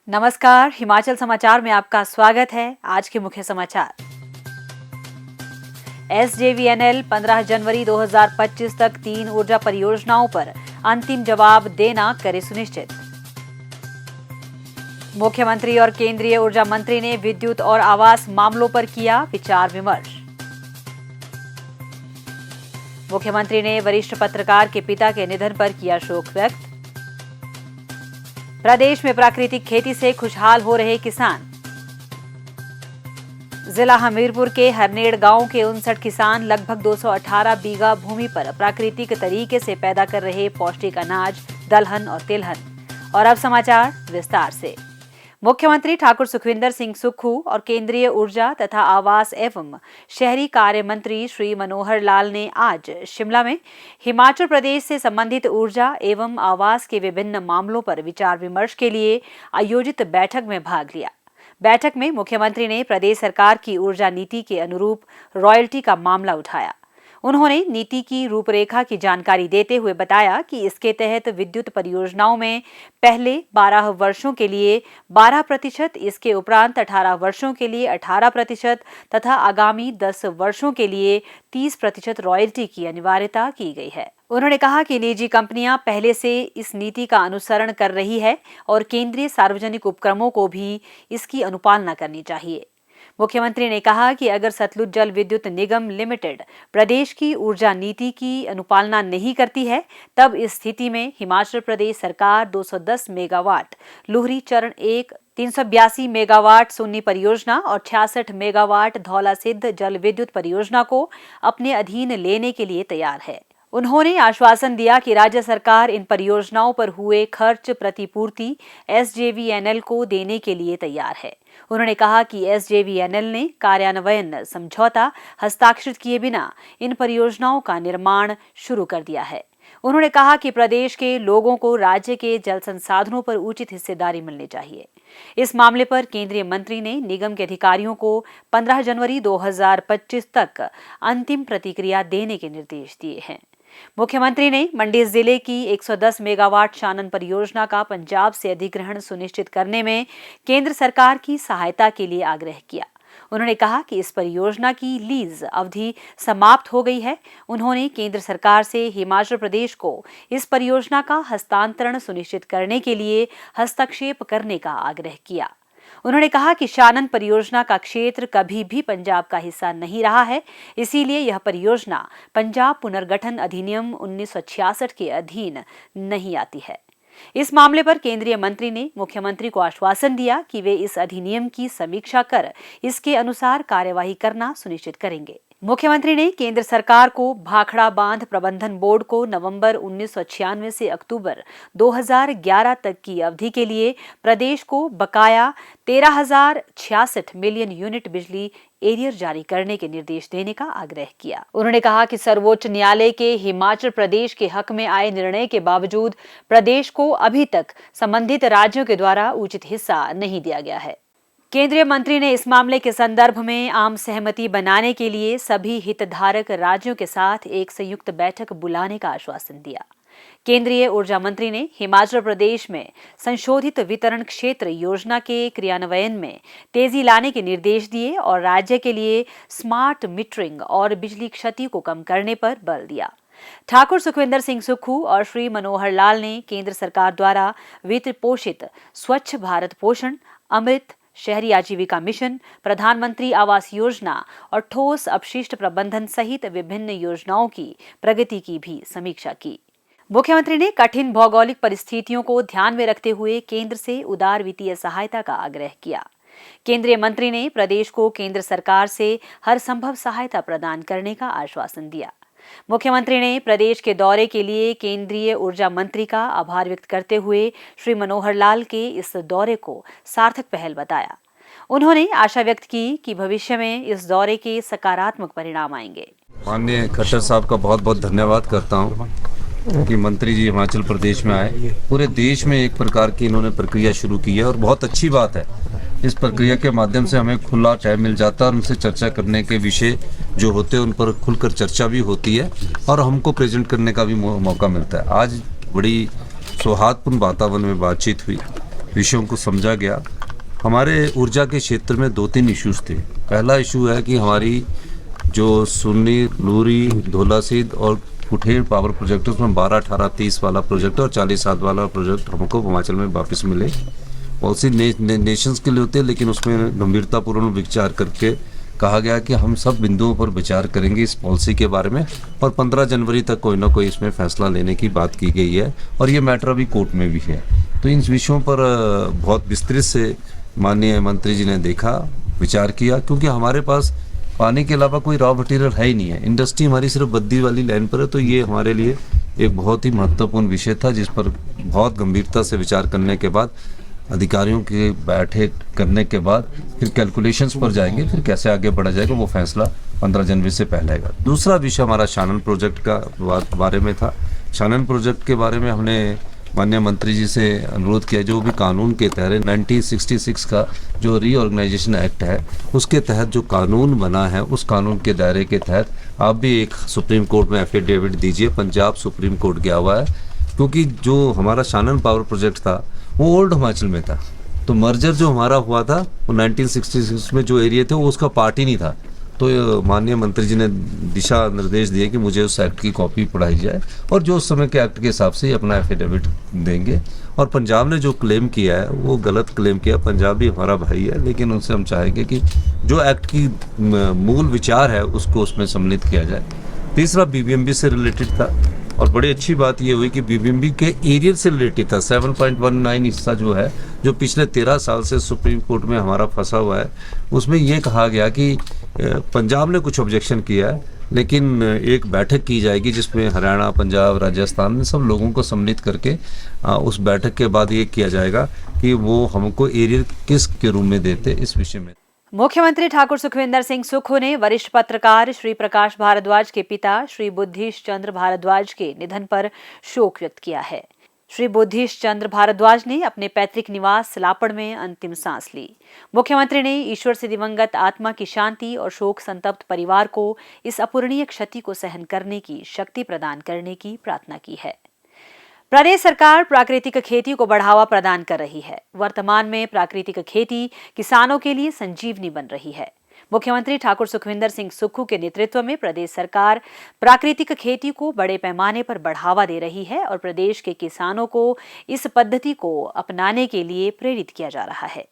नमस्कार, हिमाचल समाचार में आपका स्वागत है। आज के मुख्य समाचार। SJVNL 15 जनवरी 2025 तक 3 ऊर्जा परियोजनाओं पर अंतिम जवाब देना करे सुनिश्चित। मुख्यमंत्री और केंद्रीय ऊर्जा मंत्री ने विद्युत और आवास मामलों पर किया विचार विमर्श। मुख्यमंत्री ने वरिष्ठ पत्रकार के पिता के निधन पर किया शोक व्यक्त। प्रदेश में प्राकृतिक खेती से खुशहाल हो रहे किसान। जिला हमीरपुर के हरनेड़ गांव के 59 किसान लगभग 218 बीघा भूमि पर प्राकृतिक तरीके से पैदा कर रहे पौष्टिक अनाज, दलहन और तिलहन। और अब समाचार विस्तार से। मुख्यमंत्री ठाकुर सुखविंदर सिंह सुक्खू और केंद्रीय ऊर्जा तथा आवास एवं शहरी कार्य मंत्री श्री मनोहर लाल ने आज शिमला में हिमाचल प्रदेश से संबंधित ऊर्जा एवं आवास के विभिन्न मामलों पर विचार विमर्श के लिए आयोजित बैठक में भाग लिया। बैठक में मुख्यमंत्री ने प्रदेश सरकार की ऊर्जा नीति के अनुरूप रॉयल्टी का मामला उठाया। उन्होंने नीति की रूपरेखा की जानकारी देते हुए बताया कि इसके तहत विद्युत परियोजनाओं में पहले 12 वर्षों के लिए 12%, इसके उपरांत 18 वर्षों के लिए 18% तथा आगामी 10 वर्षों के लिए 30% रॉयल्टी की अनिवार्यता की गई है। उन्होंने कहा कि निजी कंपनियां पहले से इस नीति का अनुसरण कर रही है और केंद्रीय सार्वजनिक उपक्रमों को भी इसकी अनुपालना करनी चाहिए। मुख्यमंत्री ने कहा कि अगर सतलुज जल विद्युत निगम लिमिटेड प्रदेश की ऊर्जा नीति की अनुपालना नहीं करती है, तब इस स्थिति में हिमाचल प्रदेश सरकार 210 मेगावाट लुहरी चरण 1, 382 मेगावाट सुन्नी परियोजना और 66 मेगावाट धौला सिद्ध जल विद्युत परियोजना को अपने अधीन लेने के लिए तैयार है। उन्होंने आश्वासन दिया कि राज्य सरकार इन परियोजनाओं पर हुए खर्च प्रतिपूर्ति SJVNL को देने के लिए तैयार है। उन्होंने कहा कि SJVNL ने कार्यान्वयन समझौता हस्ताक्षरित किए बिना इन परियोजनाओं का निर्माण शुरू कर दिया है। उन्होंने कहा कि प्रदेश के लोगों को राज्य के जल संसाधनों पर उचित हिस्सेदारी मिलनी चाहिए। इस मामले पर केंद्रीय मंत्री ने निगम के अधिकारियों को 15 जनवरी 2025 तक अंतिम प्रतिक्रिया देने के निर्देश दिए हैं। मुख्यमंत्री ने मंडी जिले की 110 मेगावाट शानन परियोजना का पंजाब से अधिग्रहण सुनिश्चित करने में केंद्र सरकार की सहायता के लिए आग्रह किया। उन्होंने कहा कि इस परियोजना की लीज अवधि समाप्त हो गई है। उन्होंने केंद्र सरकार से हिमाचल प्रदेश को इस परियोजना का हस्तांतरण सुनिश्चित करने के लिए हस्तक्षेप करने का आग्रह किया। उन्होंने कहा कि शानन परियोजना का क्षेत्र कभी भी पंजाब का हिस्सा नहीं रहा है, इसीलिए यह परियोजना पंजाब पुनर्गठन अधिनियम 1966 के अधीन नहीं आती है। इस मामले पर केंद्रीय मंत्री ने मुख्यमंत्री को आश्वासन दिया कि वे इस अधिनियम की समीक्षा कर इसके अनुसार कार्यवाही करना सुनिश्चित करेंगे। मुख्यमंत्री ने केंद्र सरकार को भाखड़ा बांध प्रबंधन बोर्ड को नवंबर 1996 से अक्टूबर 2011 तक की अवधि के लिए प्रदेश को बकाया 13,066 मिलियन यूनिट बिजली एरियर जारी करने के निर्देश देने का आग्रह किया। उन्होंने कहा कि सर्वोच्च न्यायालय के हिमाचल प्रदेश के हक में आए निर्णय के बावजूद प्रदेश को अभी तक संबंधित राज्यों के द्वारा उचित हिस्सा नहीं दिया गया है। केंद्रीय मंत्री ने इस मामले के संदर्भ में आम सहमति बनाने के लिए सभी हितधारक राज्यों के साथ एक संयुक्त बैठक बुलाने का आश्वासन दिया। केंद्रीय ऊर्जा मंत्री ने हिमाचल प्रदेश में संशोधित वितरण क्षेत्र योजना के क्रियान्वयन में तेजी लाने के निर्देश दिए और राज्य के लिए स्मार्ट मीटरिंग और बिजली क्षति को कम करने पर बल दिया। ठाकुर सुखविंदर सिंह सुक्खू और श्री मनोहर लाल ने केंद्र सरकार द्वारा वित्त पोषित स्वच्छ भारत पोषण, अमृत, शहरी आजीविका मिशन, प्रधानमंत्री आवास योजना और ठोस अपशिष्ट प्रबंधन सहित विभिन्न योजनाओं की प्रगति की भी समीक्षा की। मुख्यमंत्री ने कठिन भौगोलिक परिस्थितियों को ध्यान में रखते हुए केंद्र से उदार वित्तीय सहायता का आग्रह किया। केंद्रीय मंत्री ने प्रदेश को केंद्र सरकार से हर संभव सहायता प्रदान करने का आश्वासन दिया। मुख्यमंत्री ने प्रदेश के दौरे के लिए केंद्रीय ऊर्जा मंत्री का आभार व्यक्त करते हुए श्री मनोहर लाल के इस दौरे को सार्थक पहल बताया। उन्होंने आशा व्यक्त की कि भविष्य में इस दौरे के सकारात्मक परिणाम आएंगे। माननीय खट्टर साहब का बहुत बहुत धन्यवाद करता हूँ कि मंत्री जी हिमाचल प्रदेश में आए। पूरे देश में एक प्रकार की इन्होंने प्रक्रिया शुरू की है और बहुत अच्छी बात है। इस प्रक्रिया के माध्यम से हमें खुला टाइम मिल जाता है और उनसे चर्चा करने के विषय जो होते हैं उन पर खुलकर चर्चा भी होती है और हमको प्रेजेंट करने का भी मौका मिलता है। आज बड़ी सौहार्दपूर्ण वातावरण में बातचीत हुई। विषयों को समझा गया। हमारे ऊर्जा के क्षेत्र में 2-3 इश्यूज थे। पहला इशू है कि हमारी जो सुन्नी, नूरी, धौलासीद और कुठेड़ पावर प्रोजेक्ट, उसमें 12, 18, 30 वाला प्रोजेक्ट और 40-7 वाला प्रोजेक्ट हमको हिमाचल में वापस मिले। पॉलिसी नेशंस के लिए होते हैं, लेकिन उसमें गंभीरतापूर्ण विचार करके कहा गया कि हम सब बिंदुओं पर विचार करेंगे इस पॉलिसी के बारे में, और 15 जनवरी तक कोई ना कोई इसमें फैसला लेने की बात की गई है, और ये मैटर अभी कोर्ट में भी है। तो इन विषयों पर बहुत विस्तृत से माननीय मंत्री जी ने देखा, विचार किया, क्योंकि हमारे पास पानी के अलावा कोई रॉ मटेरियल है ही नहीं है। इंडस्ट्री हमारी सिर्फ बद्दी वाली लाइन पर है, तो ये हमारे लिए एक बहुत ही महत्वपूर्ण विषय था, जिस पर बहुत गंभीरता से विचार करने के बाद, अधिकारियों के बैठक करने के बाद फिर कैलकुलेशंस पर जाएंगे, फिर कैसे आगे बढ़ा जाएगा वो फैसला 15 जनवरी से पहले आएगा। दूसरा विषय हमारा शानन प्रोजेक्ट का बारे में था। शानन प्रोजेक्ट के बारे में हमने माननीय मंत्री जी से अनुरोध किया, जो भी कानून के तहत 1966 का जो रीऑर्गेनाइजेशन एक्ट है, उसके तहत जो कानून बना है, उस कानून के दायरे के तहत आप भी एक सुप्रीम कोर्ट में एफिडेविट दीजिए। पंजाब सुप्रीम कोर्ट गया हुआ है, क्योंकि जो हमारा शानन पावर प्रोजेक्ट था वो ओल्ड हिमाचल में था। तो मर्जर जो हमारा हुआ था वो 1966 में जो एरिया थे वो उसका पार्ट ही नहीं था। तो माननीय मंत्री जी ने दिशा निर्देश दिए कि मुझे उस एक्ट की कॉपी पढ़ाई जाए, और जो उस समय के एक्ट के हिसाब से ही अपना एफिडेविट देंगे। और पंजाब ने जो क्लेम किया है वो गलत क्लेम किया। पंजाब भी हमारा भाई है, लेकिन उनसे हम चाहेंगे कि जो एक्ट की मूल विचार है उसको उसमें सम्मिलित किया जाए। तीसरा बीबीएमबी से रिलेटेड था, और बड़ी अच्छी बात ये हुई कि बीबीएमबी के एरियल से रिलेटेड था। 7.19 हिस्सा जो है, जो पिछले 13 साल से सुप्रीम कोर्ट में हमारा फंसा हुआ है, उसमें ये कहा गया कि पंजाब ने कुछ ऑब्जेक्शन किया है, लेकिन एक बैठक की जाएगी जिसमें हरियाणा, पंजाब, राजस्थान, सब लोगों को सम्मिलित करके उस बैठक के बाद ये किया जाएगा कि वो हमको एरियल किस के रूप में देते इस विषय में। मुख्यमंत्री ठाकुर सुखविंदर सिंह सुक्खू ने वरिष्ठ पत्रकार श्री प्रकाश भारद्वाज के पिता श्री बुद्धीश चंद्र भारद्वाज के निधन पर शोक व्यक्त किया है। श्री बुद्धीश चंद्र भारद्वाज ने अपने पैतृक निवास सलापड़ में अंतिम सांस ली। मुख्यमंत्री ने ईश्वर से दिवंगत आत्मा की शांति और शोक संतप्त परिवार को इस अपूरणीय क्षति को सहन करने की शक्ति प्रदान करने की प्रार्थना की है। प्रदेश सरकार प्राकृतिक खेती को बढ़ावा प्रदान कर रही है। वर्तमान में प्राकृतिक खेती किसानों के लिए संजीवनी बन रही है। मुख्यमंत्री ठाकुर सुखविंदर सिंह सुक्खू के नेतृत्व में प्रदेश सरकार प्राकृतिक खेती को बड़े पैमाने पर बढ़ावा दे रही है और प्रदेश के किसानों को इस पद्धति को अपनाने के लिए प्रेरित किया जा रहा है।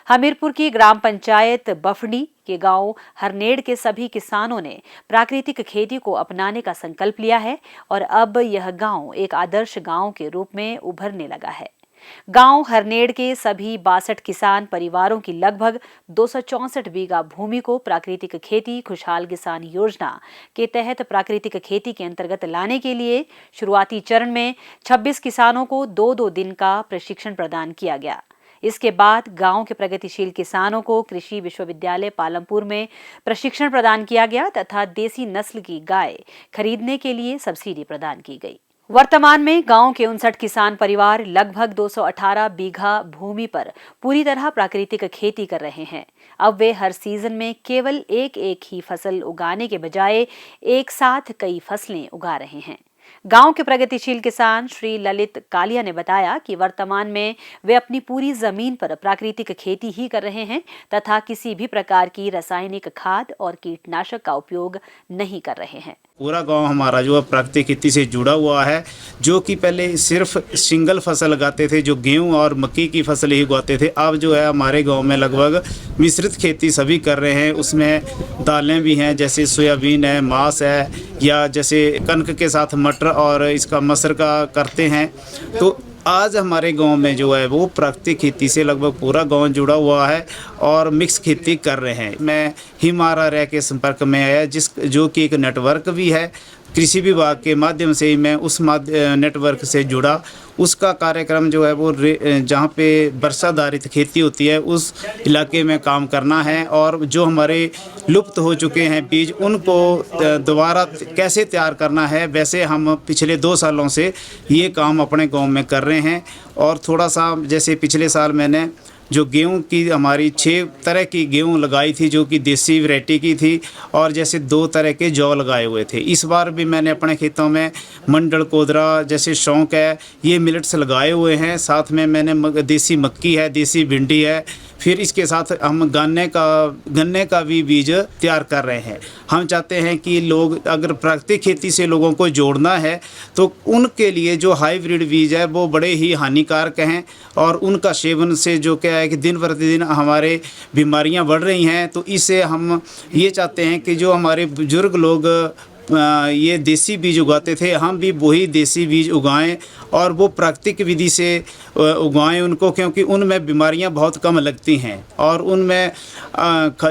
हमीरपुर की ग्राम पंचायत बफड़ी के गांव हरनेड़ के सभी किसानों ने प्राकृतिक खेती को अपनाने का संकल्प लिया है और अब यह गांव एक आदर्श गांव के रूप में उभरने लगा है। गांव हरनेड़ के सभी 62 किसान परिवारों की लगभग 264 बीघा भूमि को प्राकृतिक खेती खुशहाल किसान योजना के तहत प्राकृतिक खेती के अंतर्गत लाने के लिए शुरुआती चरण में 26 किसानों को 2-2 दिन का प्रशिक्षण प्रदान किया गया। इसके बाद गांव के प्रगतिशील किसानों को कृषि विश्वविद्यालय पालमपुर में प्रशिक्षण प्रदान किया गया तथा देसी नस्ल की गाय खरीदने के लिए सब्सिडी प्रदान की गई। वर्तमान में गांव के 59 किसान परिवार लगभग 218 बीघा भूमि पर पूरी तरह प्राकृतिक खेती कर रहे हैं। अब वे हर सीजन में केवल एक ही फसल उगाने के बजाय एक साथ कई फसलें उगा रहे हैं। गांव के प्रगतिशील किसान श्री ललित कालिया ने बताया कि वर्तमान में वे अपनी पूरी जमीन पर प्राकृतिक खेती ही कर रहे हैं तथा किसी भी प्रकार की रासायनिक खाद और कीटनाशक का उपयोग नहीं कर रहे हैं। पूरा गांव हमारा जो है प्राकृतिक खेती से जुड़ा हुआ है, जो कि पहले सिर्फ सिंगल फसल लगाते थे, जो गेहूं और मक्की की फसल ही उगाते थे। अब जो है हमारे गांव में लगभग मिश्रित खेती सभी कर रहे हैं। उसमें दालें भी हैं, जैसे सोयाबीन है, मांस है, या जैसे कनक के साथ मटर और इसका मसर का करते हैं। तो आज हमारे गांव में जो है वो प्राकृतिक खेती से लगभग पूरा गांव जुड़ा हुआ है और मिक्स खेती कर रहे हैं। मैं हिमारा रह के संपर्क में आया, जो कि एक नेटवर्क भी है कृषि विभाग के माध्यम से ही मैं उस नेटवर्क से जुड़ा। उसका कार्यक्रम जो है वो जहाँ पे वर्षाधारित खेती होती है उस इलाके में काम करना है, और जो हमारे लुप्त हो चुके हैं बीज उनको दोबारा कैसे तैयार करना है, वैसे हम पिछले 2 सालों से ये काम अपने गांव में कर रहे हैं। और थोड़ा सा जैसे पिछले साल मैंने जो गेहूं की हमारी 6 तरह की गेहूं लगाई थी, जो कि देसी वैरायटी की थी, और जैसे 2 तरह के जौ लगाए हुए थे। इस बार भी मैंने अपने खेतों में मंडल, कोदरा जैसे शौक है, ये मिलेट्स लगाए हुए हैं। साथ में मैंने देसी मक्की है, देसी भिंडी है, फिर इसके साथ हम गन्ने का भी बीज तैयार कर रहे हैं। हम चाहते हैं कि लोग, अगर प्राकृतिक खेती से लोगों को जोड़ना है तो उनके लिए जो हाइब्रिड बीज है वो बड़े ही हानिकारक हैं, और उनका सेवन से जो क्या है कि दिन प्रतिदिन हमारे बीमारियां बढ़ रही हैं। तो इससे हम ये चाहते हैं कि जो हमारे बुजुर्ग लोग ये देसी बीज उगाते थे, हम भी वही देसी बीज उगाएं और वो प्राकृतिक विधि से उगाएं उनको, क्योंकि उनमें बीमारियां बहुत कम लगती हैं और उनमें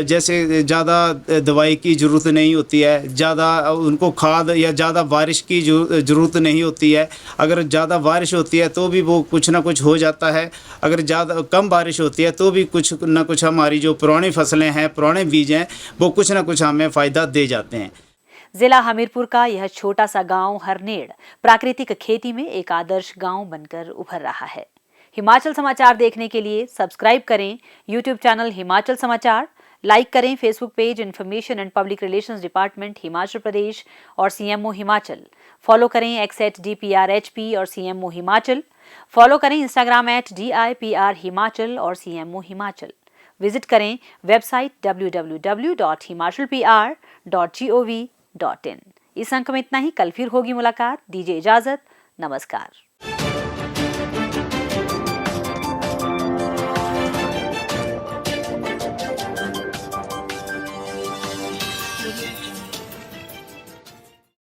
जैसे ज़्यादा दवाई की ज़रूरत नहीं होती है, ज़्यादा उनको खाद या ज़्यादा बारिश की ज़रूरत नहीं होती है। अगर ज़्यादा बारिश होती है तो भी वो कुछ ना कुछ हो जाता है, अगर ज़्यादा कम बारिश होती है तो भी कुछ ना कुछ हमारी जो पुरानी फसलें हैं, पुराने बीज हैं, वो कुछ ना कुछ हमें फ़ायदा दे जाते हैं। जिला हमीरपुर का यह छोटा सा गांव हरनेड़ प्राकृतिक खेती में एक आदर्श गांव बनकर उभर रहा है। हिमाचल समाचार देखने के लिए सब्सक्राइब करें यूट्यूब चैनल हिमाचल समाचार, लाइक करें Facebook page information and public relations department Himachal Pradesh और सीएमओ हिमाचल, फॉलो करें x@DPRHP और सीएमओ हिमाचल, फॉलो करें इंस्टाग्राम @DIPR हिमाचल और सीएमओ हिमाचल। विजिट करें वेबसाइट www.himachalpr.gov.in। इस अंक में इतना ही। कल फिर होगी मुलाकात। दीजिए इजाजत। नमस्कार।